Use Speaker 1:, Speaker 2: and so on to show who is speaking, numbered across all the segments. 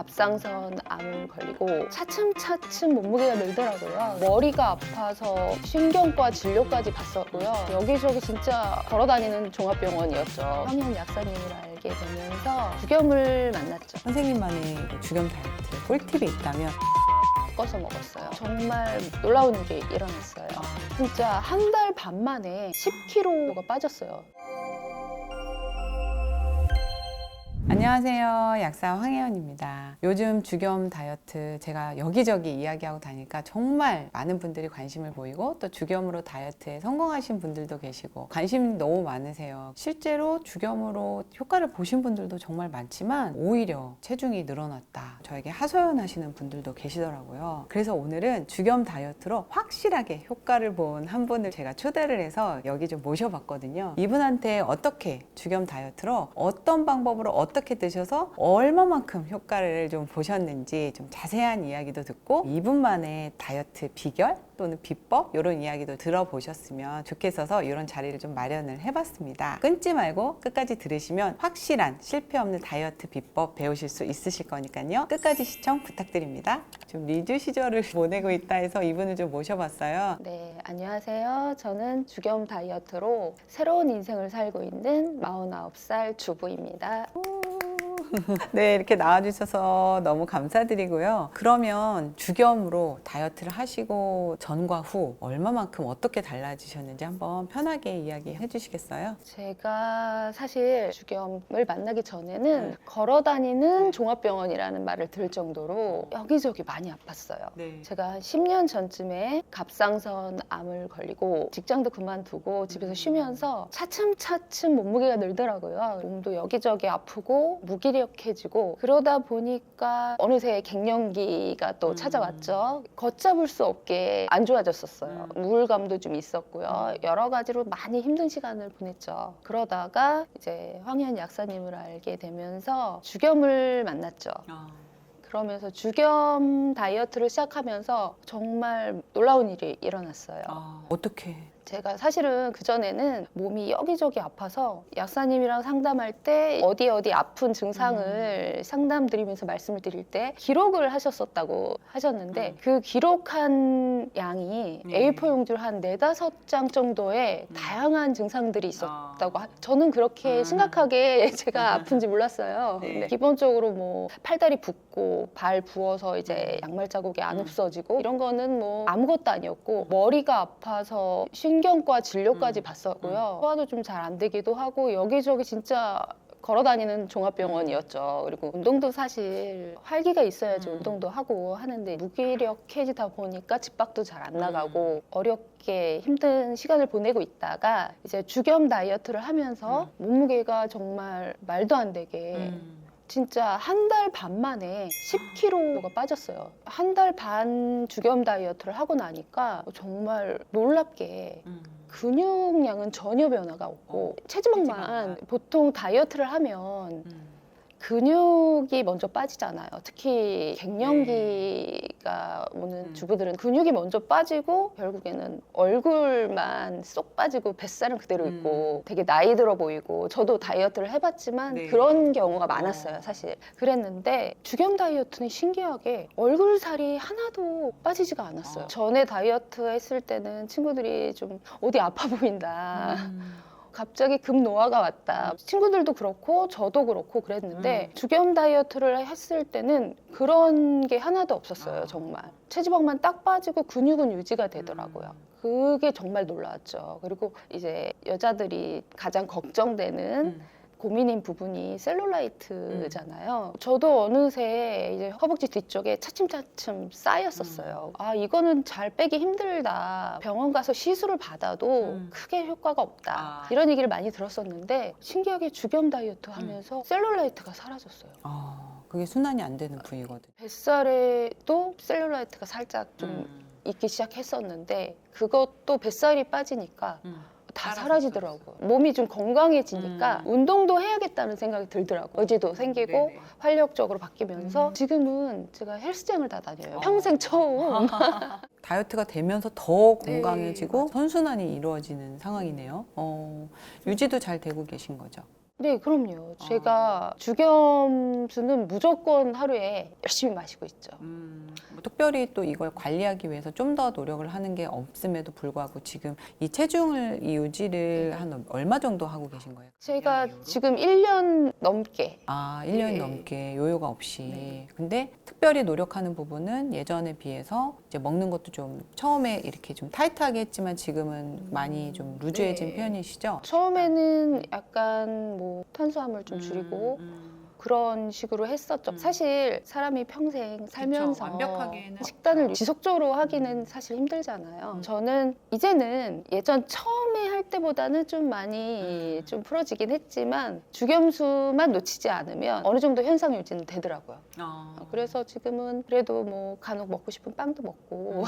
Speaker 1: 갑상선 암 걸리고 차츰차츰 몸무게가 늘더라고요. 머리가 아파서 신경과 진료까지 갔었고요. 여기저기 진짜 걸어다니는 종합병원이었죠. 황현 약사님을 알게 되면서 주겸을 만났죠.
Speaker 2: 선생님만의 주겸 다이어트 꿀팁이 있다면?
Speaker 1: 꺾어서 먹었어요. 정말 놀라운 일이 일어났어요. 진짜 한 달 반 만에 10kg가 빠졌어요.
Speaker 2: 안녕하세요. 약사 황혜연입니다. 요즘 주겸 다이어트 제가 여기저기 이야기하고 다니까 정말 많은 분들이 관심을 보이고 또 주겸으로 다이어트에 성공하신 분들도 계시고 관심이 너무 많으세요. 실제로 주겸으로 효과를 보신 분들도 정말 많지만 오히려 체중이 늘어났다. 저에게 하소연하시는 분들도 계시더라고요. 그래서 오늘은 주겸 다이어트로 확실하게 효과를 본 한 분을 제가 초대를 해서 여기 좀 모셔봤거든요. 이분한테 어떻게 주겸 다이어트로 어떤 방법으로 어떻게 드셔서 얼마만큼 효과를 좀 보셨는지 좀 자세한 이야기도 듣고 이분만의 다이어트 비결 또는 비법 이런 이야기도 들어보셨으면 좋겠어서 이런 자리를 좀 마련을 해봤습니다. 끊지 말고 끝까지 들으시면 확실한 실패 없는 다이어트 비법 배우실 수 있으실 거니까요. 끝까지 시청 부탁드립니다. 좀 리주 시절을 보내고 있다 해서 이분을 좀 모셔봤어요.
Speaker 1: 네, 안녕하세요. 저는 주겸 다이어트로 새로운 인생을 살고 있는 49살 주부입니다.
Speaker 2: 네, 이렇게 나와주셔서 너무 감사드리고요. 그러면 주겸으로 다이어트를 하시고 전과 후 얼마만큼 어떻게 달라지셨는지 한번 편하게 이야기해 주시겠어요?
Speaker 1: 제가 사실 주겸을 만나기 전에는 걸어다니는 종합병원이라는 말을 들을 정도로 여기저기 많이 아팠어요.
Speaker 2: 네.
Speaker 1: 제가 한 10년 전쯤에 갑상선 암을 걸리고 직장도 그만두고 집에서 쉬면서 차츰차츰 몸무게가 늘더라고요. 몸도 여기저기 아프고 무기력해지고 그러다 보니까 어느새 갱년기가 또 찾아왔죠. 걷잡을 수 없게 안 좋아졌었어요. 우울감도 좀 있었고요. 여러 가지로 많이 힘든 시간을 보냈죠. 그러다가 이제 황현 약사님을 알게 되면서 주겸을 만났죠. 그러면서 주겸 다이어트를 시작하면서 정말 놀라운 일이 일어났어요.
Speaker 2: 어떻게?
Speaker 1: 제가 사실은 그전에는 몸이 여기저기 아파서 약사님이랑 상담할 때 어디 아픈 증상을 상담드리면서 말씀을 드릴 때 기록을 하셨었다고 하셨는데 그 기록한 양이 A4 용지를 한 4-5장 정도의 다양한 증상들이 있었다고 저는 그렇게 심각하게 제가 아픈지 몰랐어요. 근데 기본적으로 뭐 팔다리 붓고 발 부어서 이제 양말 자국이 안 없어지고 이런 거는 뭐 아무것도 아니었고 머리가 아파서 신경과 진료까지 봤었고요. 소화도 좀 잘 안 되기도 하고 여기저기 진짜 걸어다니는 종합병원이었죠. 그리고 운동도 사실 활기가 있어야지 운동도 하고 하는데 무기력해지다 보니까 집 밖도 잘 안 나가고 어렵게 힘든 시간을 보내고 있다가 이제 주겸 다이어트를 하면서 몸무게가 정말 말도 안 되게 진짜 한 달 반 만에 10kg가 빠졌어요. 한 달 반 주겸 다이어트를 하고 나니까 정말 놀랍게 근육량은 전혀 변화가 없고 체지방만 보통 다이어트를 하면 근육이 먼저 빠지잖아요. 특히 갱년기가 오는 주부들은 근육이 먼저 빠지고 결국에는 얼굴만 쏙 빠지고 뱃살은 그대로 있고 되게 나이 들어 보이고 저도 다이어트를 해봤지만 그런 경우가 많았어요. 사실 그랬는데 주겸 다이어트는 신기하게 얼굴살이 하나도 빠지지가 않았어요. 전에 다이어트 했을 때는 친구들이 좀 어디 아파 보인다. 갑자기 급노화가 왔다. 친구들도 그렇고 저도 그렇고 그랬는데 주겸 다이어트를 했을 때는 그런 게 하나도 없었어요. 정말 체지방만 딱 빠지고 근육은 유지가 되더라고요. 그게 정말 놀라웠죠. 그리고 이제 여자들이 가장 걱정되는 고민인 부분이 셀룰라이트잖아요. 저도 어느새 이제 허벅지 뒤쪽에 차츰차츰 쌓였었어요. 아, 이거는 잘 빼기 힘들다. 병원 가서 시술을 받아도 크게 효과가 없다. 이런 얘기를 많이 들었었는데 신기하게 주겸 다이어트 하면서 셀룰라이트가 사라졌어요.
Speaker 2: 그게 순환이 안 되는 부위거든.
Speaker 1: 뱃살에도 셀룰라이트가 살짝 좀 있기 시작했었는데 그것도 뱃살이 빠지니까 다 사라지더라고요. 몸이 좀 건강해지니까 운동도 해야겠다는 생각이 들더라고요. 의지도 생기고 활력적으로 바뀌면서 지금은 제가 헬스장을 다 다녀요. 평생 처음.
Speaker 2: 다이어트가 되면서 더 건강해지고 선순환이 이루어지는 상황이네요. 유지도 잘 되고 계신 거죠?
Speaker 1: 네, 그럼요. 제가 주겸수는 무조건 하루에 열심히 마시고 있죠.
Speaker 2: 뭐 특별히 또 이걸 관리하기 위해서 좀 더 노력을 하는 게 없음에도 불구하고 지금 이 체중을 이 유지를 한 얼마 정도 하고 계신 거예요?
Speaker 1: 제가 지금 1년 넘게
Speaker 2: 1년
Speaker 1: 네.
Speaker 2: 넘게 요요가 없이.
Speaker 1: 네.
Speaker 2: 근데 특별히 노력하는 부분은 예전에 비해서 이제 먹는 것도 좀 처음에 이렇게 좀 타이트하게 했지만 지금은 많이 좀 루즈해진
Speaker 1: 네.
Speaker 2: 편이시죠?
Speaker 1: 처음에는 약간 뭐 탄수화물 좀 줄이고 그런 식으로 했었죠. 사실 사람이 평생 살면서
Speaker 2: 완벽하게는
Speaker 1: 식단을 지속적으로 하기는 사실 힘들잖아요. 저는 이제는 예전 처음에 할 때보다는 좀 많이 좀 풀어지긴 했지만 주겸수만 놓치지 않으면 어느 정도 현상 유지는 되더라고요. 그래서 지금은 그래도 뭐 간혹 먹고 싶은 빵도 먹고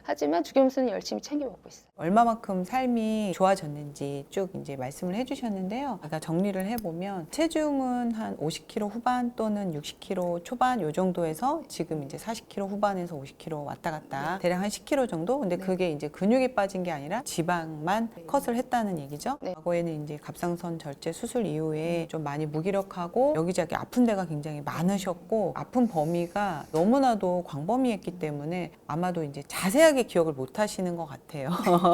Speaker 1: 하지만 주겸수는 열심히 챙겨 먹고 있어요.
Speaker 2: 얼마만큼 삶이 좋아졌는지 쭉 이제 말씀을 해주셨는데요. 아까 정리를 해보면 체중은 한 50kg 후반 또는 60kg 초반 요 정도에서 지금 이제 40kg 후반에서 50kg 왔다 갔다 대략 한 10kg 정도. 근데 그게 이제 근육이 빠진 게 아니라 지방만 컷을 했다는 얘기죠.
Speaker 1: 네.
Speaker 2: 과거에는 이제 갑상선 절제 수술 이후에 좀 많이 무기력하고 여기저기 아픈 데가 굉장히 많으셨고 아픈 범위가 너무나도 광범위했기 때문에 아마도 이제 자세하게 기억을 못 하시는 것 같아요.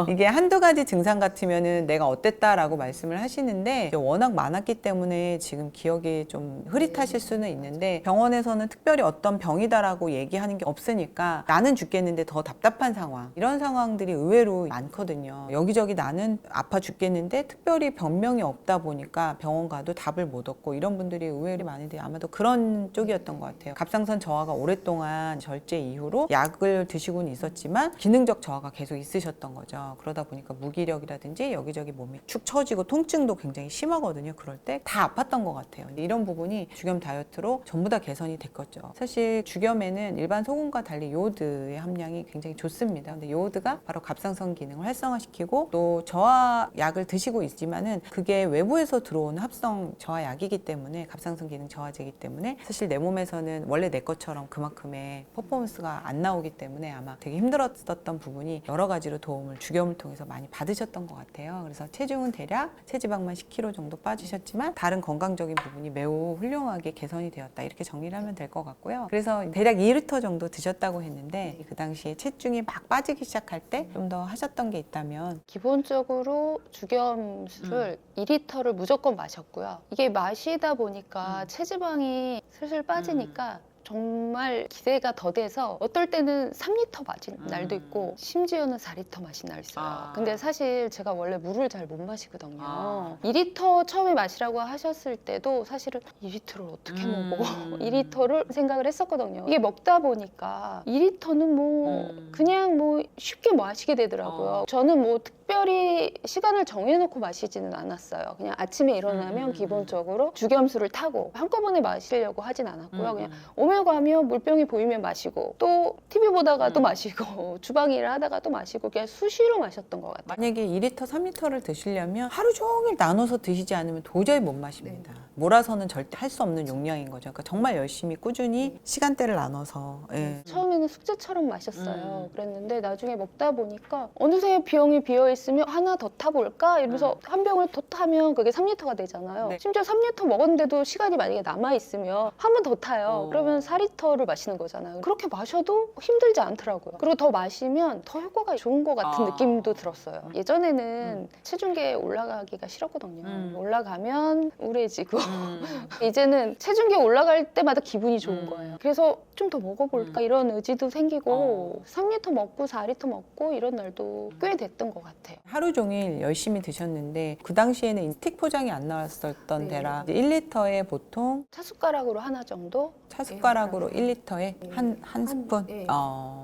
Speaker 2: 이게 한두 가지 증상 같으면은 내가 어땠다라고 말씀을 하시는데 이제 워낙 많았기 때문에 지금 기억이 좀 흐릿하실 수는 있는데 병원에서는 특별히 어떤 병이다라고 얘기하는 게 없으니까 나는 죽겠는데 더 답답한 상황, 이런 상황들이 의외로 많거든요. 여기저기 나는 아파 죽겠는데 특별히 병명이 없다 보니까 병원 가도 답을 못 얻고 이런 분들이 의외로 많은데 아마도 그런 쪽이었던 것 같아요. 갑상선 저하가 오랫동안 절제 이후로 약을 드시고는 있었지만 기능적 저하가 계속 있으셨던 거죠. 그러다 보니까 무기력이라든지 여기저기 몸이 축 처지고 통증도 굉장히 심하거든요. 그럴 때 다 아팠던 것 같아요. 근데 이런 부분이 주겸 다이어트로 전부 다 개선이 됐겠죠. 사실 주겸에는 일반 소금과 달리 요오드의 함량이 굉장히 좋습니다. 근데 요오드가 바로 갑상선 기능을 활성화시키고 또 저하약을 드시고 있지만은 그게 외부에서 들어오는 합성 저하약이기 때문에 갑상선 기능 저하제이기 때문에 사실 내 몸에서는 원래 내 것처럼 그만큼의 퍼포먼스가 안 나오기 때문에 아마 되게 힘들었었던 부분이 여러 가지로 도움을 주겸을 통해서 많이 받으셨던 것 같아요. 그래서 체중은 대략 체지방만 10kg 정도 빠지셨지만 다른 건강적인 부분이 매우 훌륭하게 개선이 되었다. 이렇게 정리를 하면 될 것 같고요. 그래서 대략 2리터 정도 드셨다고 했는데 그 당시에 체중이 막 빠지기 시작할 때 좀 더 하셨던 게 있다면
Speaker 1: 기본적으로 주겸수를 2리터를 무조건 마셨고요. 이게 마시다 보니까 체지방이 슬슬 빠지니까 정말 기대가 더 돼서 어떨 때는 3리터 마신 날도 있고 심지어는 4리터 마신 날 있어요. 근데 사실 제가 원래 물을 잘 못 마시거든요. 2리터 처음에 마시라고 하셨을 때도 사실은 2리터를 어떻게 먹어? 2리터를 생각을 했었거든요. 이게 먹다 보니까 2리터는 뭐 그냥 뭐 쉽게 마시게 되더라고요. 저는 뭐 특별히 시간을 정해놓고 마시지는 않았어요. 그냥 아침에 일어나면 기본적으로 주겸수를 타고 한꺼번에 마시려고 하진 않았고요. 그냥 오며 가며 물병이 보이면 마시고 또 TV 보다가 또 마시고 주방 일을 하다가 또 마시고 그냥 수시로 마셨던 것 같아요.
Speaker 2: 만약에 2리터, 3리터를 드시려면 하루 종일 나눠서 드시지 않으면 도저히 못 마십니다. 몰아서는 절대 할 수 없는 용량인 거죠. 그러니까 정말 열심히 꾸준히 시간대를 나눠서
Speaker 1: 처음에는 숙제처럼 마셨어요. 그랬는데 나중에 먹다 보니까 어느새 병이 비어있으면 하나 더 타볼까? 이러면서 한 병을 더 타면 그게 3리터가 되잖아요.
Speaker 2: 네.
Speaker 1: 심지어 3리터 먹었는데도 시간이 만약에 남아있으면 한 번 더 타요. 그러면 4리터를 마시는 거잖아요. 그렇게 마셔도 힘들지 않더라고요. 그리고 더 마시면 더 효과가 좋은 것 같은 느낌도 들었어요. 예전에는 체중계 올라가기가 싫었거든요. 올라가면 우울해지고 이제는 체중계 올라갈 때마다 기분이 좋은 거예요. 그래서 좀 더 먹어볼까 이런 의지도 생기고 3리터 먹고 4리터 먹고 이런 날도 꽤 됐던 것 같아요.
Speaker 2: 하루 종일 열심히 드셨는데 그 당시에는 스틱 포장이 안 나왔었던 데라 1리터에 보통
Speaker 1: 차숟가락으로 하나 정도
Speaker 2: 차숟가락으로 1리터에 한 스푼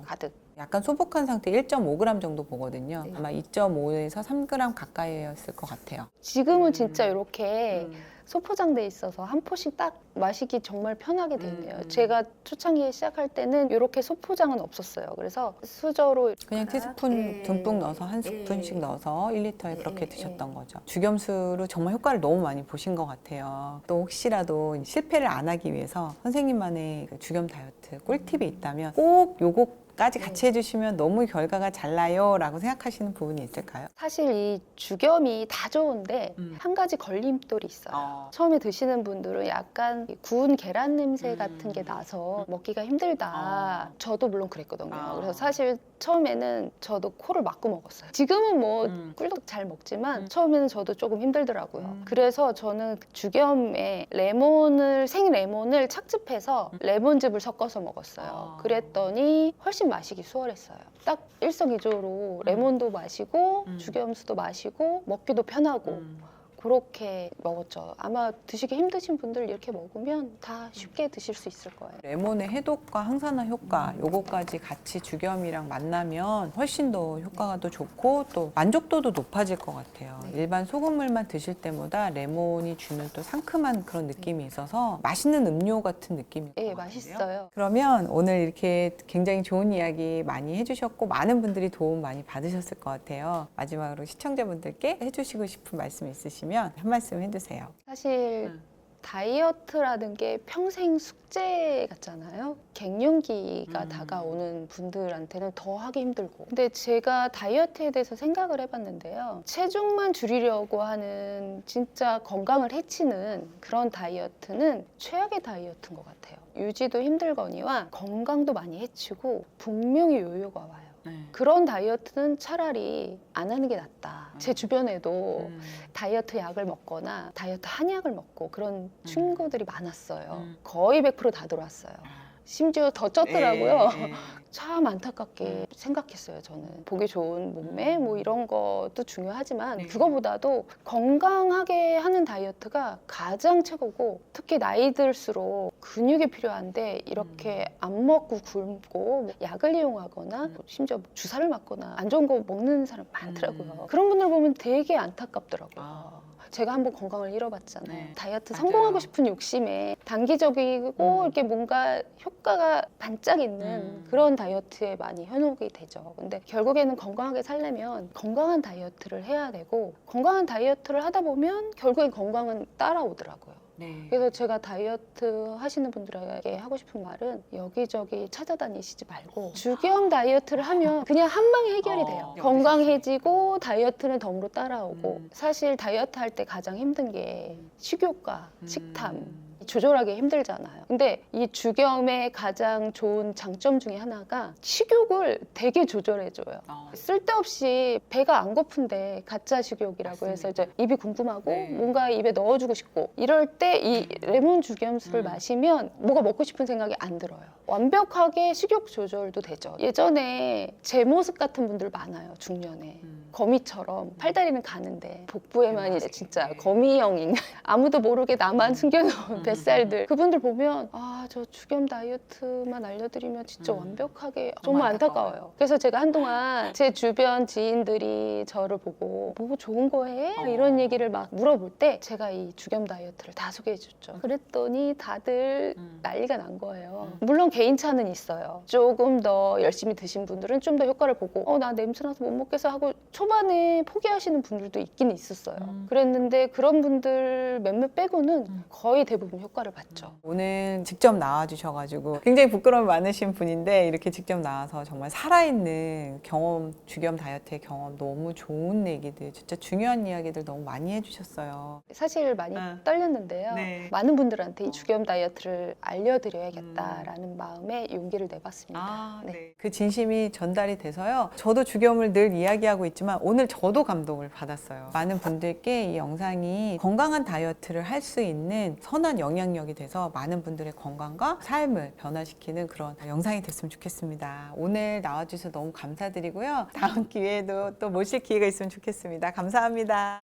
Speaker 1: 가득.
Speaker 2: 약간 소복한 상태 1.5g 정도 보거든요. 아마 2.5에서 3g 가까이였을 것 같아요.
Speaker 1: 지금은 진짜 이렇게 소포장돼 있어서 한 포씩 딱 마시기 정말 편하게 됐네요. 제가 초창기에 시작할 때는 이렇게 소포장은 없었어요. 그래서 수저로
Speaker 2: 그냥 티스푼 듬뿍 넣어서 한 스푼씩 넣어서 1리터에 그렇게 드셨던 거죠. 주겸수로 정말 효과를 너무 많이 보신 것 같아요. 또 혹시라도 실패를 안 하기 위해서 선생님만의 그 주겸 다이어트 꿀팁이 있다면 꼭 요거까지 같이 해주시면 너무 결과가 잘 나요 라고 생각하시는 부분이 있을까요?
Speaker 1: 사실 이 주겸이 다 좋은데 한 가지 걸림돌이 있어요. 처음에 드시는 분들은 약간 구운 계란 냄새 같은 게 나서 먹기가 힘들다. 저도 물론 그랬거든요. 그래서 사실 처음에는 저도 코를 막고 먹었어요. 지금은 뭐 꿀떡 잘 먹지만 처음에는 저도 조금 힘들더라고요. 그래서 저는 죽염에 생레몬을 착즙해서 레몬즙을 섞어서 먹었어요. 그랬더니 훨씬 마시기 수월했어요. 딱 일석이조로 레몬도 마시고 죽염수도 마시고 먹기도 편하고 그렇게 먹었죠. 아마 드시기 힘드신 분들 이렇게 먹으면 다 쉽게 드실 수 있을 거예요.
Speaker 2: 레몬의 해독과 항산화 효과 요거까지 같이 죽염이랑 만나면 훨씬 더 효과가 더 좋고 또 만족도도 높아질 것 같아요. 일반 소금물만 드실 때보다 레몬이 주는 또 상큼한 그런 느낌이 있어서 맛있는 음료 같은 느낌이
Speaker 1: 네, 맛있어요.
Speaker 2: 그러면 오늘 이렇게 굉장히 좋은 이야기 많이 해주셨고 많은 분들이 도움 많이 받으셨을 것 같아요. 마지막으로 시청자분들께 해주시고 싶은 말씀 있으시면 한 말씀 해주세요.
Speaker 1: 사실 다이어트라는 게 평생 숙제 같잖아요. 갱년기가 다가오는 분들한테는 더 하기 힘들고. 근데 제가 다이어트에 대해서 생각을 해봤는데요. 체중만 줄이려고 하는 진짜 건강을 해치는 그런 다이어트는 최악의 다이어트인 것 같아요. 유지도 힘들거니와 건강도 많이 해치고 분명히 요요가 와요. 그런 다이어트는 차라리 안 하는 게 낫다. 제 주변에도 다이어트 약을 먹거나 다이어트 한약을 먹고 그런 친구들이 많았어요. 거의 100% 다 들어왔어요. 심지어 더 쪘더라고요. 참 안타깝게 생각했어요. 저는 보기 좋은 몸매 뭐 이런 것도 중요하지만 그거보다도 건강하게 하는 다이어트가 가장 최고고 특히 나이 들수록 근육이 필요한데 이렇게 안 먹고 굶고 뭐 약을 이용하거나 심지어 주사를 맞거나 안 좋은 거 먹는 사람 많더라고요. 그런 분들 보면 되게 안타깝더라고요. 제가 한번 건강을 잃어봤잖아요. 다이어트 성공하고 싶은 욕심에 단기적이고 이렇게 뭔가 효과가 반짝 있는 그런 다이어트에 많이 현혹이 되죠. 근데 결국에는 건강하게 살려면 건강한 다이어트를 해야 되고 건강한 다이어트를 하다 보면 결국엔 건강은 따라오더라고요. 그래서 제가 다이어트 하시는 분들에게 하고 싶은 말은 여기저기 찾아다니시지 말고 죽염 다이어트를 하면 그냥 한 방에 해결이 돼요. 건강해지고 다이어트는 덤으로 따라오고 사실 다이어트 할 때 가장 힘든 게 식욕과 식탐 조절하기 힘들잖아요. 근데 이 죽염의 가장 좋은 장점 중에 하나가 식욕을 되게 조절해줘요. 쓸데없이 배가 안 고픈데 가짜 식욕이라고 해서 이제 입이 궁금하고 뭔가 입에 넣어주고 싶고 이럴 때 이 레몬 죽염수를 마시면 뭐가 먹고 싶은 생각이 안 들어요. 완벽하게 식욕 조절도 되죠. 예전에 제 모습 같은 분들 많아요. 중년에. 거미처럼 팔다리는 가는데 복부에만 이제 진짜 거미형인 아무도 모르게 나만 숨겨놓은 뱃살들 그분들 보면 아, 저 죽염 다이어트만 알려드리면 진짜 완벽하게 정말 안타까워요. 그래서 제가 한동안 제 주변 지인들이 저를 보고 뭐 좋은 거 해? 이런 얘기를 막 물어볼 때 제가 이 죽염 다이어트를 다 소개해줬죠. 그랬더니 다들 난리가 난 거예요. 물론 개인차는 있어요. 조금 더 열심히 드신 분들은 좀 더 효과를 보고 나 냄새나서 못 먹겠어 하고 초반에 포기하시는 분들도 있긴 있었어요. 그랬는데 그런 분들 몇몇 빼고는 거의 대부분 효과를 봤죠.
Speaker 2: 오늘 직접 나와주셔가지고 굉장히 부끄러움이 많으신 분인데 이렇게 직접 나와서 정말 살아있는 경험, 죽염 다이어트의 경험 너무 좋은 얘기들 진짜 중요한 이야기들 너무 많이 해주셨어요.
Speaker 1: 사실 많이 떨렸는데요. 많은 분들한테 이 죽염 다이어트를 알려드려야겠다라는 마음에 용기를 내봤습니다.
Speaker 2: 그 진심이 전달이 돼서요. 저도 죽염을 늘 이야기하고 있지만 오늘 저도 감동을 받았어요. 많은 분들께 이 영상이 건강한 다이어트를 할 수 있는 선한 영향력이 돼서 많은 분들의 건강과 삶을 변화시키는 그런 영상이 됐으면 좋겠습니다. 오늘 나와주셔서 너무 감사드리고요. 다음 기회에도 또 모실 기회가 있으면 좋겠습니다. 감사합니다.